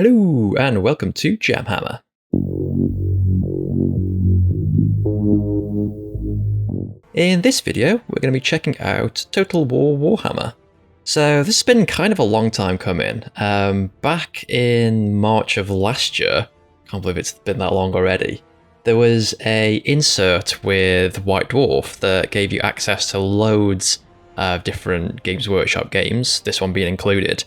Hello and welcome to JamHammer. In this video, we're going to be checking out Total War Warhammer. So this has been kind of a long time coming. Back in March of last year, can't believe it's been that long already, there was a insert with White Dwarf that gave you access to loads of different Games Workshop games, this one being included.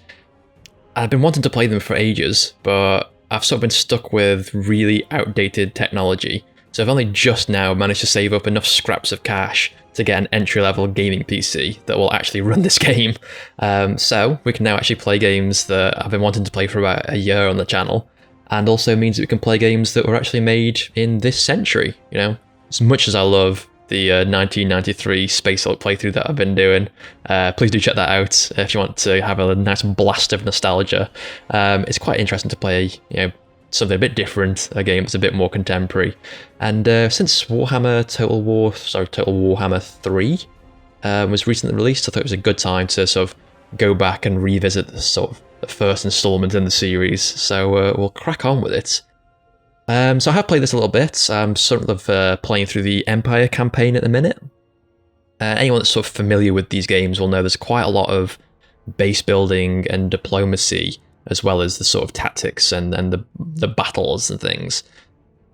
I've been wanting to play them for ages, but I've sort of been stuck with really outdated technology. So I've only just now managed to save up enough scraps of cash to get an entry-level gaming PC that will actually run this game. So we can now actually play games that I've been wanting to play for about a year on the channel, and also means that we can play games that were actually made in this century. You know, as much as I love the 1993 Space Hulk playthrough that I've been doing, please do check that out if you want to have a nice blast of nostalgia. It's quite interesting to play, something a bit different, a game that's a bit more contemporary. And since Total Warhammer 3 was recently released, I thought it was a good time to sort of go back and revisit the first installment in the series. So we'll crack on with it. So I have played this a little bit. I'm sort of playing through the Empire campaign at the minute. Anyone that's sort of familiar with these games will know there's quite a lot of base building and diplomacy, as well as the sort of tactics and the battles and things.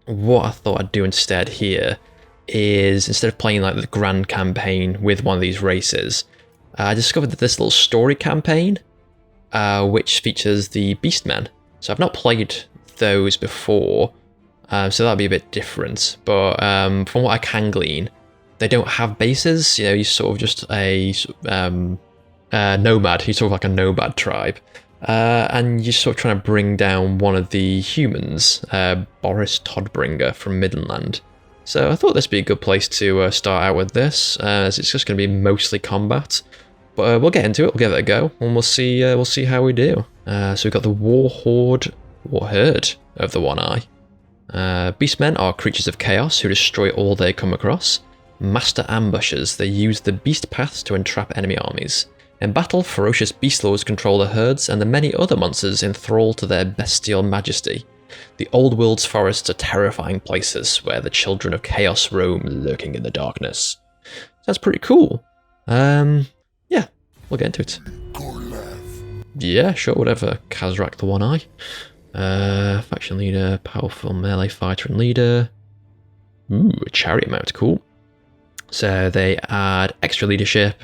What I thought I'd do instead here is, instead of playing like the grand campaign with one of these races, I discovered that this little story campaign, which features the Beastmen. So I've not played those before, so that'll be a bit different. But from what I can glean, they don't have bases. You're sort of just a nomad. You're sort of like a nomad tribe. And you're sort of trying to bring down one of the humans, Boris Todbringer from Midland. So I thought this would be a good place to start out with this, as it's just going to be mostly combat. But we'll get into it, we'll give it a go, and we'll see how we do. So we've got the War Herd of the One Eye. Beastmen are creatures of chaos who destroy all they come across. Master ambushers, they use the beast paths to entrap enemy armies. In battle, ferocious beast lords control the herds and the many other monsters enthrall to their bestial majesty. The old world's forests are terrifying places where the children of chaos roam, lurking in the darkness. That's pretty cool. Yeah, we'll get into it. Yeah, sure, whatever. Kazrak the One Eye. Faction leader, powerful melee fighter and leader. Ooh, a chariot mount, cool. So they add extra leadership,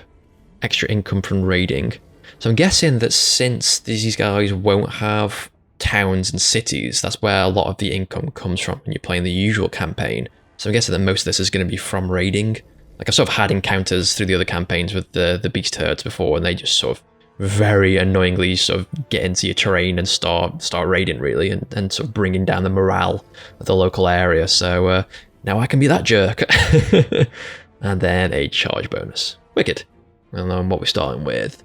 extra income from raiding. So I'm guessing that since these guys won't have towns and cities, that's where a lot of the income comes from when you're playing the usual campaign. So I'm guessing that most of this is going to be from raiding. Like, I've sort of had encounters through the other campaigns with the beast herds before, and they just sort of very annoyingly sort of get into your terrain and start raiding, really, and sort of bringing down the morale of the local area. So now I can be that jerk. And then a charge bonus. Wicked. And then what we're starting with.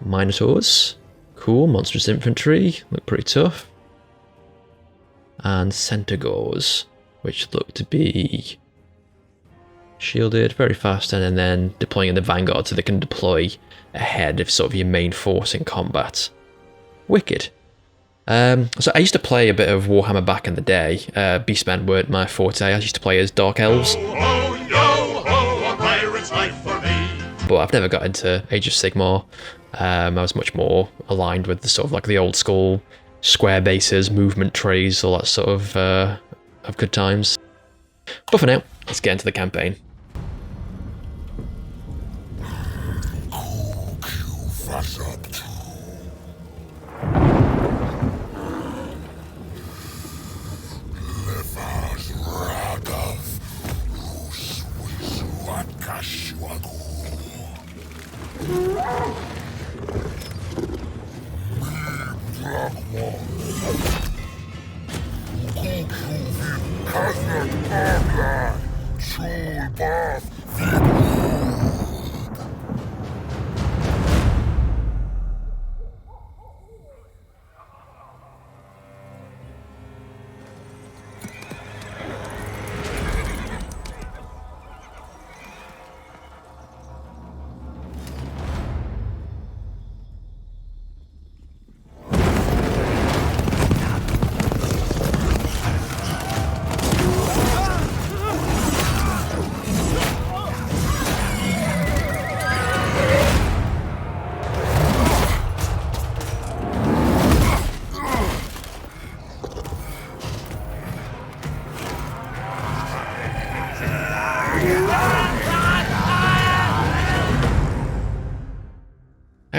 Minotaurs. Cool. Monstrous infantry. Look pretty tough. And Centaurs, which look to be shielded, very fast, and then deploying in the vanguard so they can deploy ahead of sort of your main force in combat. Wicked. So I used to play a bit of Warhammer back in the day. Beastmen weren't my forte. I used to play as Dark Elves. But I've never got into Age of Sigmar. I was much more aligned with the sort of like the old school square bases, movement trees, all that sort of good times. But for now, let's get into the campaign.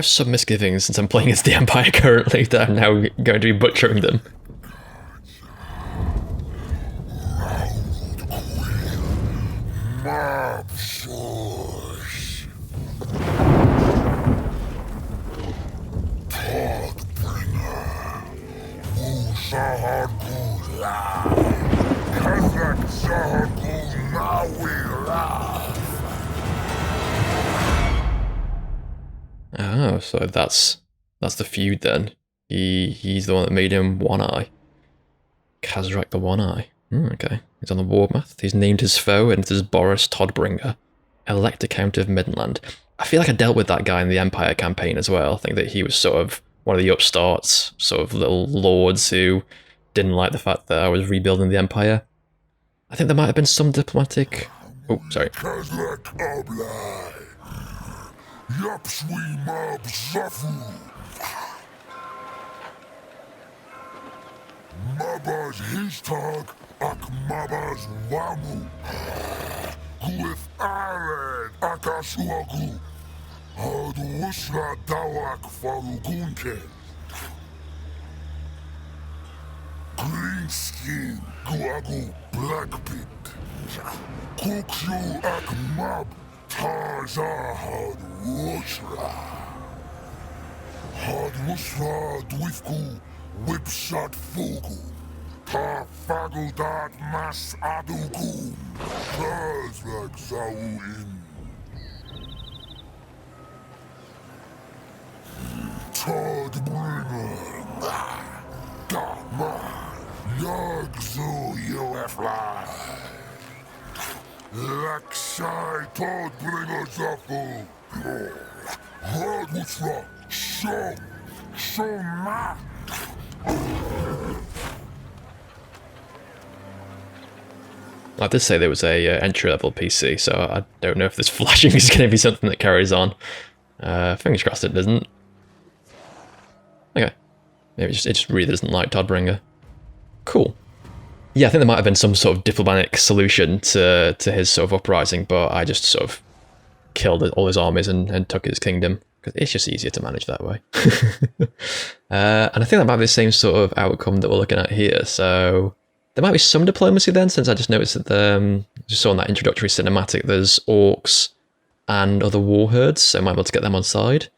have some misgivings since I'm playing as the Empire currently that I'm now going to be butchering them. Oh, so that's the feud then. He's the one that made him One Eye. Kazrak the One Eye. Okay. He's on the warpath. He's named his foe, and it is Boris Todbringer, Elector Count of Middenland. I feel like I dealt with that guy in the Empire campaign as well. I think that he was sort of one of the upstarts, sort of little lords who didn't like the fact that I was rebuilding the Empire. I think there might have been some diplomatic... Oh, sorry. Mabas histag ak mabas wamu. Guith ared akasuagu. Had wusra dawak farugunke. Green skin guagu black pit. Kukshu ak mab tarza had wusra. Had wusra dwifku. Whipshot Fugu, Ta Fagudat Mas Adugu, Kazrak Zawin, Todbringer, Gama, Yagzu UFI, Laksai Todbringer Zafu, Hardwutra, So Ma. I did say there was a entry-level PC, so I don't know if this flashing is going to be something that carries on. Fingers crossed it doesn't. Okay. Maybe it just really doesn't like Todbringer. Cool. Yeah, I think there might have been some sort of diplomatic solution to his sort of uprising, but I just sort of killed all his armies and took his kingdom. Because it's just easier to manage that way. And I think that might be the same sort of outcome that we're looking at here. So there might be some diplomacy then, since I just noticed that just saw in that introductory cinematic, there's orcs and other war herds, so I might be able to get them on side.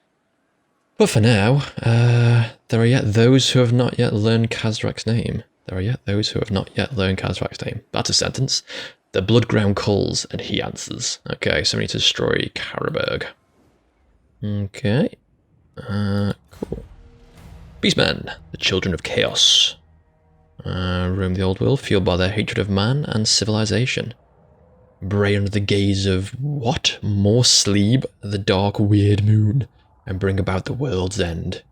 But for now, there are yet those who have not yet learned Kazrak's name. There are yet those who have not yet learned Kazrak's name. That's a sentence. The blood ground calls, and he answers. Okay, so we need to destroy Karaberg. Okay. Cool. Beastmen, the children of chaos. Roam the old world, fueled by their hatred of man and civilization. Bray under the gaze of what? More sleep, the dark weird moon, and bring about the world's end.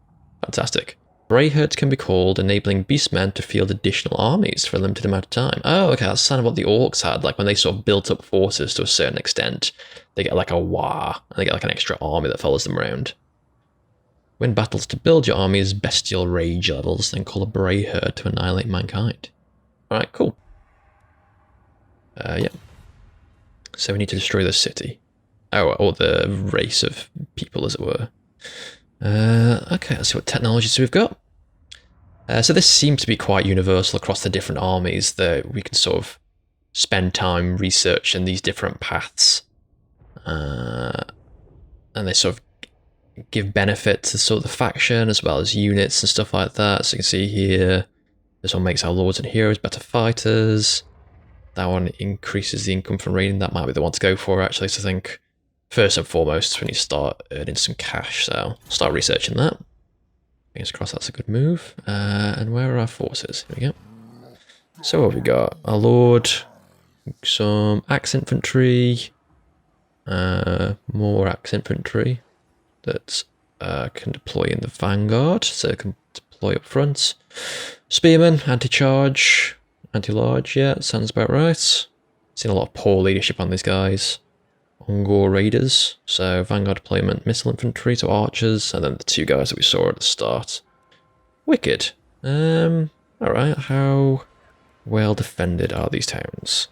Fantastic. Bray herds can be called, enabling beastmen to field additional armies for a limited amount of time. Oh, okay, that's kind of what the orcs had, like when they sort of built up forces to a certain extent. They get like a war, and they get like an extra army that follows them around. Win battles to build your army's bestial rage levels, then call a Bray herd to annihilate mankind. Alright, cool. Yeah. So we need to destroy the city. Oh, or the race of people, as it were. Okay, let's see what technologies we've got. So this seems to be quite universal across the different armies, that we can sort of spend time researching these different paths. And they sort of give benefit to sort of the faction as well as units and stuff like that. So you can see here, this one makes our lords and heroes better fighters. That one increases the income from raiding. That might be the one to go for, actually. So I think first and foremost, we need to start earning some cash. So start researching that. Fingers crossed that's a good move. And where are our forces? Here we go. So what have we got? Our lord, some axe infantry, more axe infantry that can deploy in the vanguard, so it can deploy up front. Spearmen, anti-charge, anti-large, yeah, sounds about right. Seen a lot of poor leadership on these guys. Ongor raiders, so vanguard deployment, missile infantry, so archers, and then the two guys that we saw at the start. Wicked. Alright, how well defended are these towns?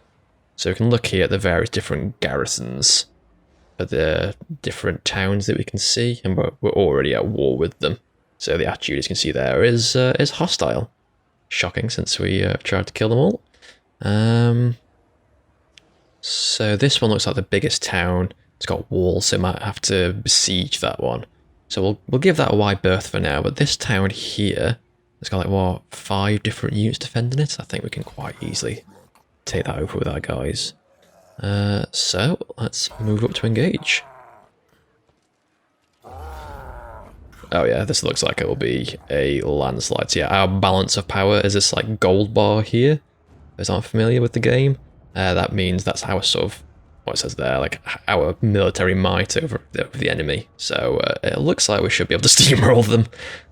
So we can look here at the various different garrisons. of the different towns that we can see, and we're already at war with them. So the attitude, as you can see there, is hostile. Shocking, since we tried to kill them all. So this one looks like the biggest town. It's got walls, so we might have to besiege that one. So we'll give that a wide berth for now. But this town here, it's got like, what, 5 different units defending it? I think we can quite easily take that over with our guys. So let's move up to engage. Oh yeah, this looks like it will be a landslide. So yeah, our balance of power is this like gold bar here. Those aren't familiar with the game. That means that's our sort of, what it says there, like our military might over the enemy. So it looks like we should be able to steamroll them.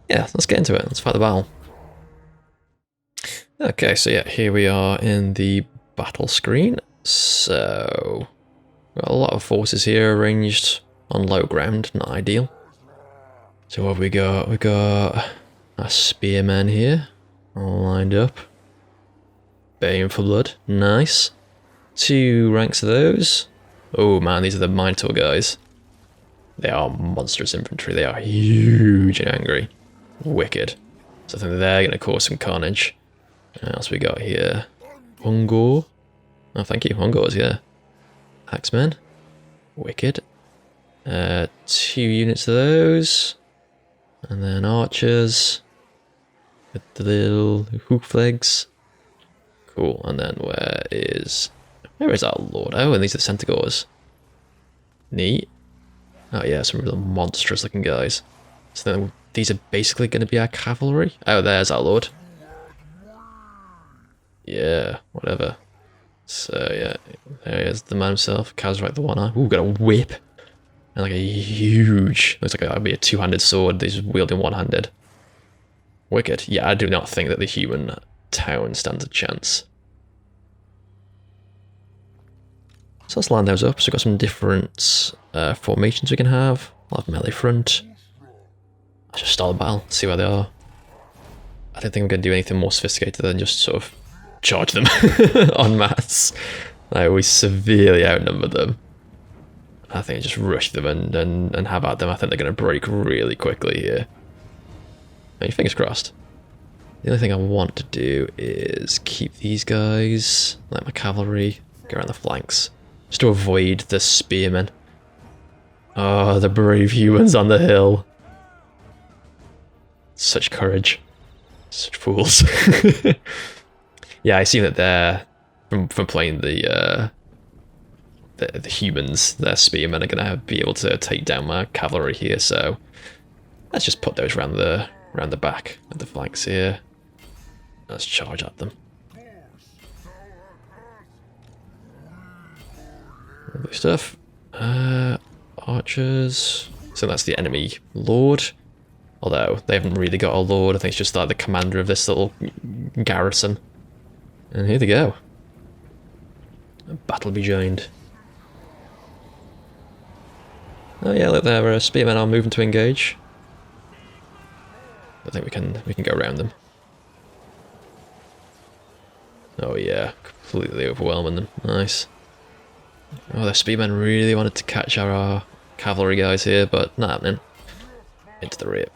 Yeah, let's get into it. Let's fight the battle. Okay, so yeah, here we are in the battle screen. So, got a lot of forces here arranged on low ground, not ideal. So what have we got? We got our spearmen here, all lined up. Baying for blood, nice. 2 ranks of those. Oh man, these are the Minotaur guys. They are monstrous infantry, they are huge and angry. Wicked. So I think they're going to cause some carnage. What else we got here? Ungor. Oh, thank you, Ungors, yeah. Axemen. Wicked. 2 units of those. And then archers. With the little hooflegs. Cool, and then where is our lord? Oh, and these are the centaurs. Neat. Oh yeah, some real monstrous looking guys. So then these are basically going to be our cavalry. Oh, there's our lord. Yeah, whatever. So yeah, there he is, the man himself. Kaz right the one eye. Ooh, got a whip. And like a huge, looks like that'd be a 2-handed sword. He's wielding one-handed. Wicked. Yeah, I do not think that the human town stands a chance. So let's line those up. So we've got some different formations we can have. I'll have melee front. I'll just start the battle, see where they are. I don't think I'm going to do anything more sophisticated than just sort of charge them en masse. We severely outnumber them. I think just rush them and have at them. I think they're going to break really quickly here. I mean, fingers crossed. The only thing I want to do is keep these guys, like my cavalry, go around the flanks, just to avoid the spearmen. Oh, the brave humans on the hill. Such courage. Such fools. Yeah, I see that they're, from playing the humans, their spearmen are going to be able to take down my cavalry here, so let's just put those around the back of the flanks here. Let's charge at them. Lovely stuff. Archers. So that's the enemy lord. Although they haven't really got a lord. I think it's just like the commander of this little garrison. And here they go. A battle be joined. Oh yeah, look, their spearmen are moving to engage. I think we can go around them. Oh yeah, completely overwhelming them. Nice. Oh, the spearmen really wanted to catch our cavalry guys here, but not happening. Into the rear.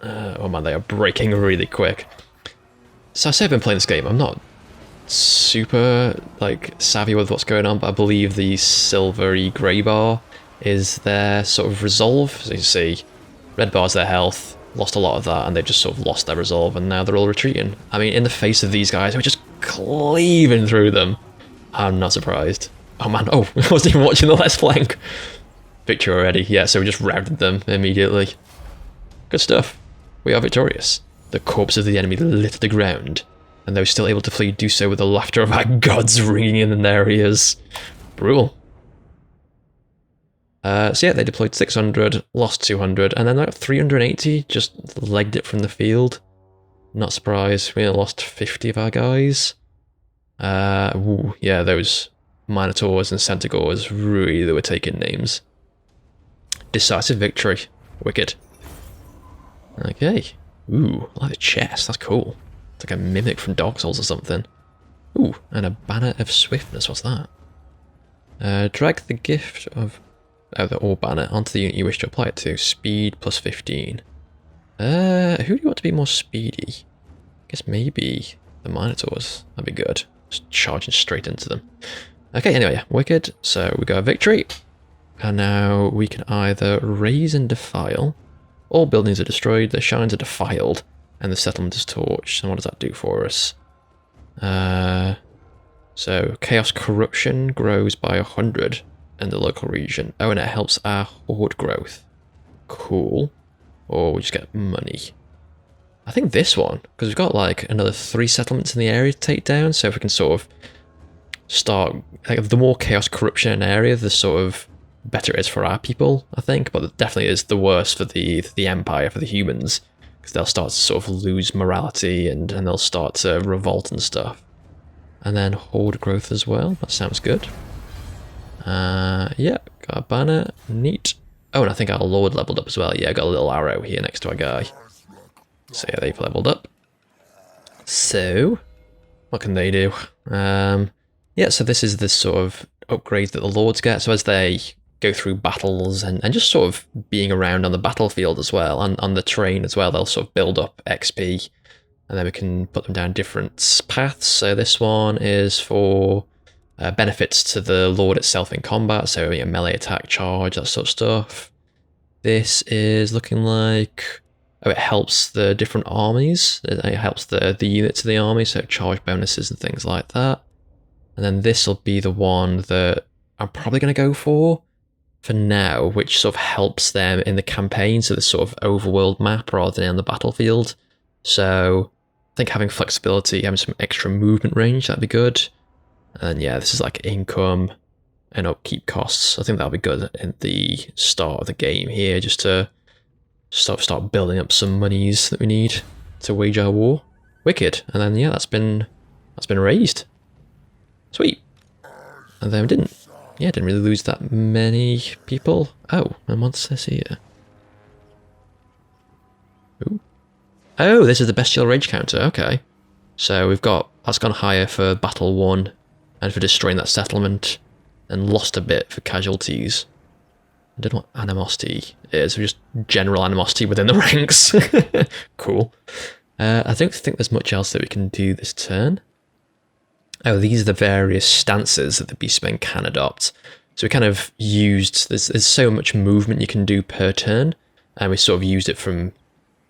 Oh man, they are breaking really quick. So I say I've been playing this game. I'm not super like savvy with what's going on, but I believe the silvery grey bar is their sort of resolve. So you see, red bar's their health. Lost a lot of that, and they've just sort of lost their resolve, and now they're all retreating. I mean, in the face of these guys, we're just cleaving through them. I'm not surprised. Oh man, oh, I wasn't even watching the left flank. Victory already, yeah, so we just routed them immediately. Good stuff. We are victorious. The corpse of the enemy lit the ground, and those still able to flee do so with the laughter of our gods ringing in their ears. Brutal. So yeah, they deployed 600, lost 200, and then like 380 just legged it from the field. Not surprised, we only lost 50 of our guys. Yeah, those Minotaurs and Centaurs really were taking names. Decisive victory. Wicked. Okay. Ooh, I like the chest, that's cool. It's like a mimic from Dark Souls or something. Ooh, and a banner of swiftness, what's that? Drag the gift of the ore banner onto the unit you wish to apply it to. Speed plus 15. Who do you want to be more speedy? I guess maybe the Minotaurs. That'd be good. Just charging straight into them. Okay, anyway, yeah, wicked. So we got a victory. And now we can either raise and defile. All buildings are destroyed, their shrines are defiled, and the settlement is torched. And what does that do for us? So Chaos Corruption grows by 100 in the local region. Oh, and it helps our horde growth. Cool. Or we just get money. I think this one, because we've got like another 3 settlements in the area to take down, so if we can sort of start, like, the more Chaos Corruption in an area, the sort of better it is for our people, I think, but it definitely is the worst for the Empire, for the humans, because they'll start to sort of lose morality and they'll start to revolt and stuff. And then horde growth as well, that sounds good. Yeah, got a banner, neat. Oh, and I think our lord leveled up as well. Yeah, got a little arrow here next to our guy. So yeah, they've leveled up. So, what can they do? Yeah, so this is the sort of upgrade that the lords get. So as they go through battles and just sort of being around on the battlefield as well, and on the terrain as well, they'll sort of build up XP. And then we can put them down different paths. So this one is for benefits to the lord itself in combat. So melee attack, charge, that sort of stuff. This is looking like... Oh, it helps the different armies. It helps the units of the army, so charge bonuses and things like that. And then this will be the one that I'm probably going to go for now, which sort of helps them in the campaign, so the sort of overworld map rather than on the battlefield. So I think having flexibility, having some extra movement range, that'd be good. And yeah, this is like income and upkeep costs. I think that'll be good in the start of the game here, just to start building up some monies that we need to wage our war. Wicked. And then yeah, that's been raised. Sweet. And then we didn't really lose that many people. Oh, and what's this here? Ooh. Oh, this is the bestial rage counter. Okay. So that's gone higher for battle 1 and for destroying that settlement, and lost a bit for casualties. I don't know what animosity is, just general animosity within the ranks. Cool. I don't think there's much else that we can do this turn. Oh, these are the various stances that the Beastmen can adopt. So we kind of used, there's so much movement you can do per turn, and we sort of used it from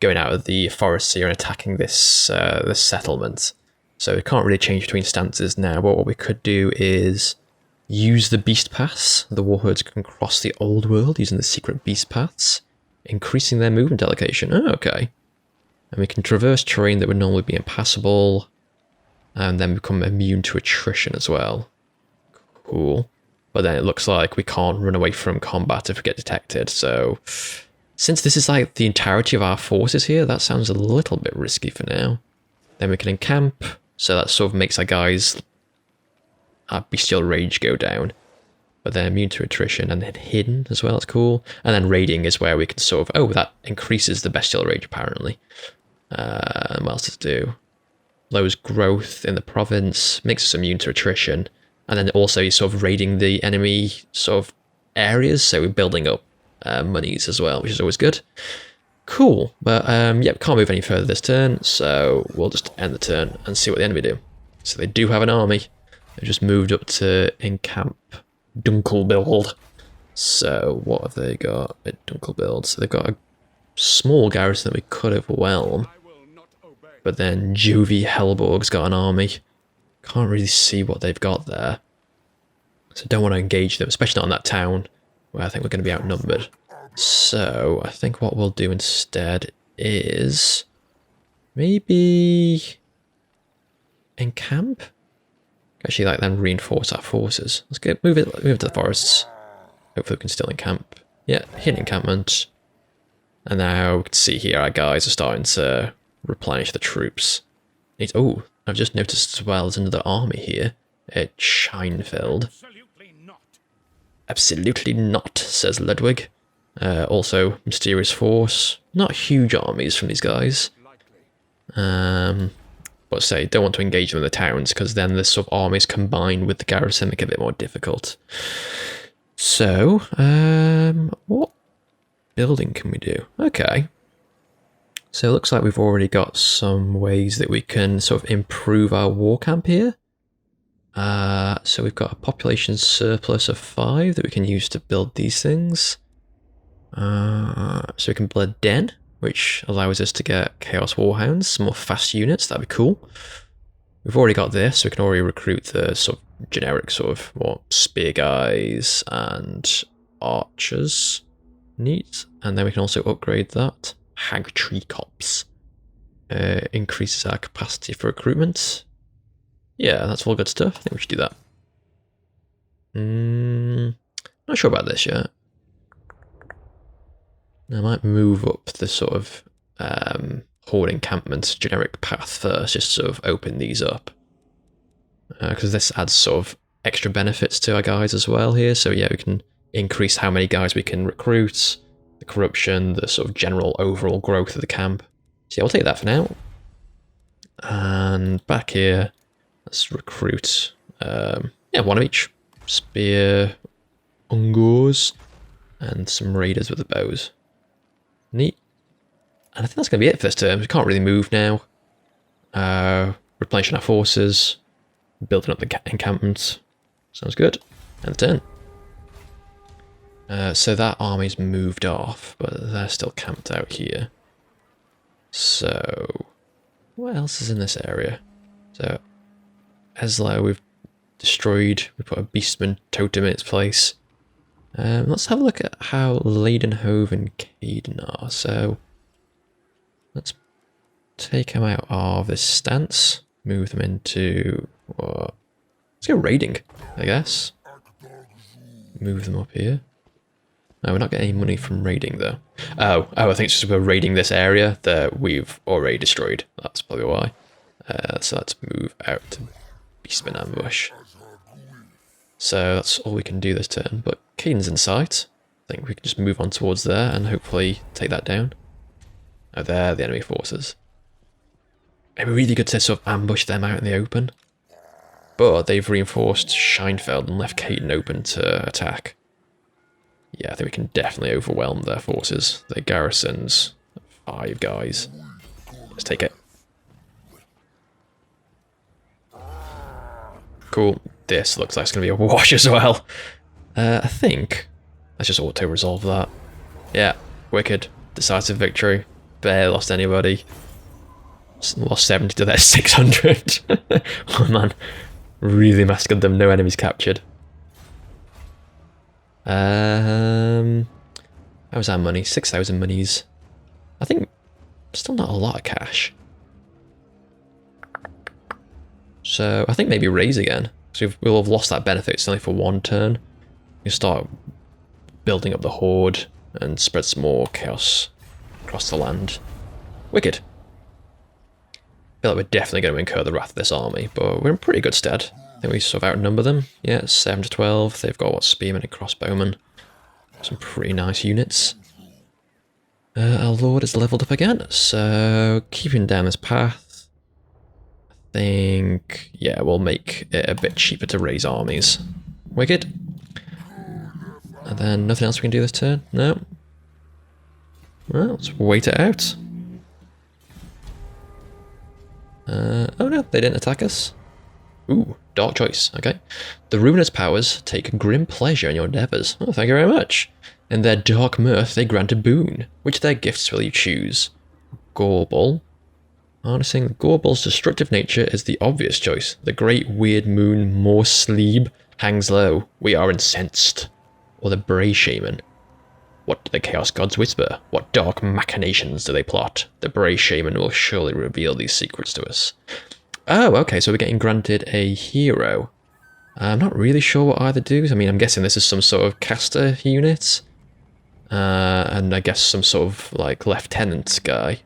going out of the forest here and attacking this settlement. So we can't really change between stances now, but what we could do is use the beast paths. The warhordes can cross the old world using the secret beast paths, increasing their movement allocation. Oh, okay. And we can traverse terrain that would normally be impassable, and then become immune to attrition as well. Cool. But then it looks like we can't run away from combat if we get detected, so since this is like the entirety of our forces here, that sounds a little bit risky for now. Then we can encamp, so that sort of makes our bestial rage go down. But then immune to attrition, and then hidden as well, that's cool. And then raiding is where we can sort of, that increases the bestial rage apparently. What else does it do? Lowers growth in the province, makes us immune to attrition, and then also you're sort of raiding the enemy sort of areas, so we're building up monies as well, which is always good. Cool, but yeah, can't move any further this turn, so we'll just end the turn and see what the enemy do. So they do have an army. They've just moved up to encamp Dunkelbild. So what have they got at Dunkelbild? So they've got a small garrison that we could overwhelm. But then Jovi Hellborg's got an army. Can't really see what they've got there. So don't want to engage them, especially not in that town where I think we're going to be outnumbered. So I think what we'll do instead is maybe encamp? Actually, like, then reinforce our forces. Let's move it to the forests. Hopefully we can still encamp. Yeah, hit encampment. And now we can see here our guys are starting to replenish the troops. Oh, I've just noticed as well there's another army here at Scheinfeld. Absolutely not. Absolutely not, says Ludwig. Also, mysterious force. Not huge armies from these guys. But but say don't want to engage them in the towns because then the sort of armies combined with the garrison make it a bit more difficult. So, what building can we do? Okay. So it looks like we've already got some ways that we can sort of improve our war camp here. So we've got a population surplus of 5 that we can use to build these things. So we can build a den, which allows us to get Chaos Warhounds, some more fast units, that'd be cool. We've already got this, so we can already recruit the sort of generic sort of spear guys and archers. Neat. And then we can also upgrade that. Hag Tree Cops. Increases our capacity for recruitment. Yeah, that's all good stuff. I think we should do that. Not sure about this yet. I might move up the sort of horde encampment generic path first, just to sort of open these up. Because this adds sort of extra benefits to our guys as well here. So yeah, we can increase how many guys we can recruit, the corruption, the sort of general overall growth of the camp. So yeah, we'll take that for now. And back here, let's recruit, one of each. Spear, Ungors, and some raiders with the bows. Neat. And I think that's going to be it for this term. We can't really move now. Replenishing our forces, building up the encampments. Sounds good. And turn. So that army's moved off, but they're still camped out here. So, what else is in this area? So, Eslau we've destroyed. We put a Beastman totem in its place. Let's have a look at how Leidenhove and Caden are. So, let's take them out of this stance. Move them into... let's go raiding, I guess. Move them up here. No, we're not getting any money from raiding, though. Oh, I think it's just we're raiding this area that we've already destroyed. That's probably why. So let's move out to Beastman ambush. So that's all we can do this turn, but Caden's in sight. I think we can just move on towards there and hopefully take that down. Oh, they're the enemy forces. It'd be really good to sort of ambush them out in the open. But they've reinforced Scheinfeld and left Caden open to attack. Yeah, I think we can definitely overwhelm their forces. Their garrisons, 5 guys. Let's take it. Cool. This looks like it's going to be a wash as well. I think... let's just auto-resolve that. Yeah, wicked. Decisive victory. Barely lost anybody. Lost 70 to their 600. Oh man. Really massacred them. No enemies captured. How was our money? 6,000 monies. I think still not a lot of cash. So I think maybe raise again. So we'll have lost that benefit. It's only for 1 turn. We start building up the horde and spread some more chaos across the land. Wicked. I feel like we're definitely going to incur the wrath of this army, but we're in pretty good stead. I think we sort of outnumber them. Yeah, 7 to 12. They've got, spearmen and crossbowmen. Some pretty nice units. Our lord is leveled up again, so keeping down this path. I think, yeah, we'll make it a bit cheaper to raise armies. Wicked. And then nothing else we can do this turn? No. Well, let's wait it out. Oh no, they didn't attack us. Ooh, dark choice, okay. The ruinous powers take grim pleasure in your endeavours. Oh, thank you very much. In their dark mirth, they grant a boon. Which of their gifts will you choose? Gorbel. Harnessing the Gorbel's destructive nature is the obvious choice. The great weird moon, more sleeb, hangs low. We are incensed. Or the Bray Shaman. What do the Chaos Gods whisper? What dark machinations do they plot? The Bray Shaman will surely reveal these secrets to us. Oh, okay, so we're getting granted a hero. I'm not really sure what either do. I mean, I'm guessing this is some sort of caster unit. And I guess some sort of, like, lieutenant guy. I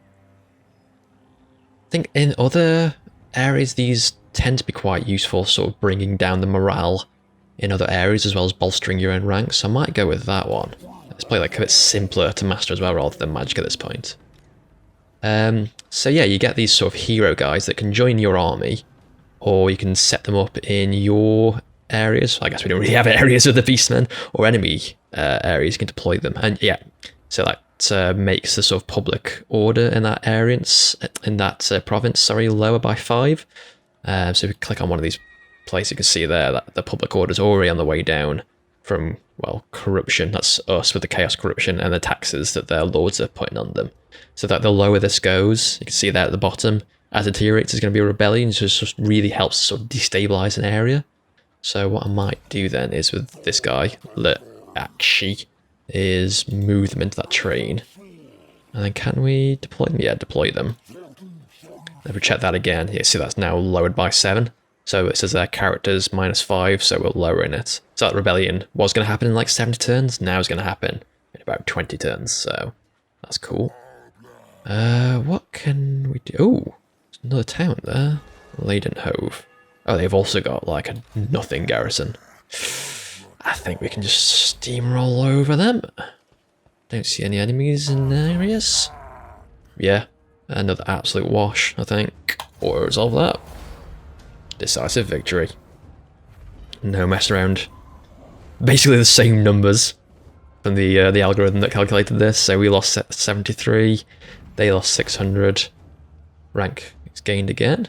think in other areas, these tend to be quite useful, sort of bringing down the morale in other areas, as well as bolstering your own ranks. So I might go with that one. It's probably, like, a bit simpler to master as well, rather than magic at this point. So yeah, you get these sort of hero guys that can join your army, or you can set them up in your areas. I guess we don't really have areas of the Beastmen, or enemy areas. You can deploy them, and yeah, so that makes the sort of public order in that area, in that province, sorry, lower by 5. So if you click on one of these places, you can see there that the public order is already on the way down from, well, corruption. That's us with the chaos corruption and the taxes that their lords are putting on them. So that the lower this goes, you can see there at the bottom, as it deteriorates, there's going to be a rebellion. So it just really helps sort of destabilize an area. So what I might do then is with this guy, Leakshi, is move them into that train. And then can we deploy them? Yeah, deploy them. If we check that again, you see that's now lowered by 7. So it says their characters -5, so we're lowering it. So that rebellion was going to happen in like 70 turns, now it's going to happen in about 20 turns, so that's cool. What can we do? Oh, there's another town there. Leidenhove. Oh, they've also got like a nothing garrison. I think we can just steamroll over them. Don't see any enemies in areas. Yeah, another absolute wash, I think. Or resolve that. Decisive victory. No mess around. Basically the same numbers from the algorithm that calculated this. So we lost 73, they lost 600. Rank is gained again.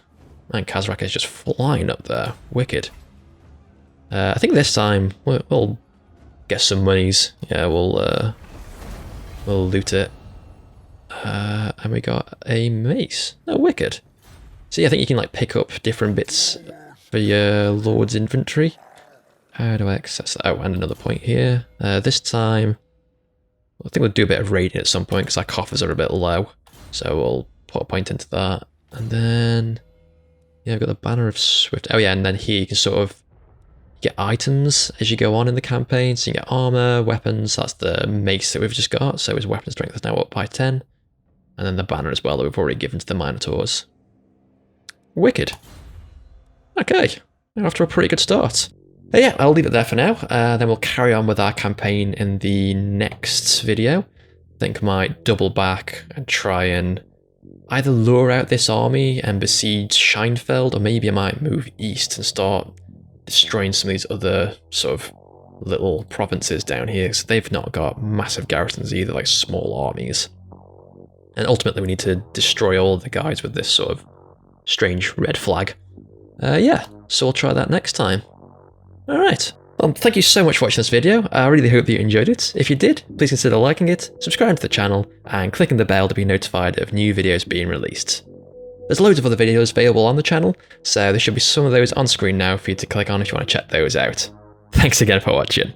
And Kazrak is just flying up there. Wicked. I think this time we'll get some monies. Yeah, we'll loot it. And we got a mace. Oh, wicked. So yeah, I think you can like pick up different bits for your lord's inventory. How do I access that? Oh, and another point here. This time, I think we'll do a bit of raiding at some point because our coffers are a bit low. So we'll put a point into that. And then, yeah, I've got the Banner of Swift. Oh yeah, and then here you can sort of get items as you go on in the campaign. So you can get armor, weapons. That's the mace that we've just got. So his weapon strength is now up by 10. And then the banner as well that we've already given to the Minotaurs. Wicked. Okay, we're off to a pretty good start. Yeah, I'll leave it there for now. Then we'll carry on with our campaign in the next video. I think I might double back and try and either lure out this army and besiege Scheinfeld, or maybe I might move east and start destroying some of these other sort of little provinces down here, because they've not got massive garrisons either, like small armies. And ultimately we need to destroy all the guys with this sort of strange red flag. Yeah, so we'll try that next time. Alright, well, thank you so much for watching this video. I really hope that you enjoyed it. If you did, please consider liking it, subscribing to the channel, and clicking the bell to be notified of new videos being released. There's loads of other videos available on the channel, so there should be some of those on screen now for you to click on if you want to check those out. Thanks again for watching.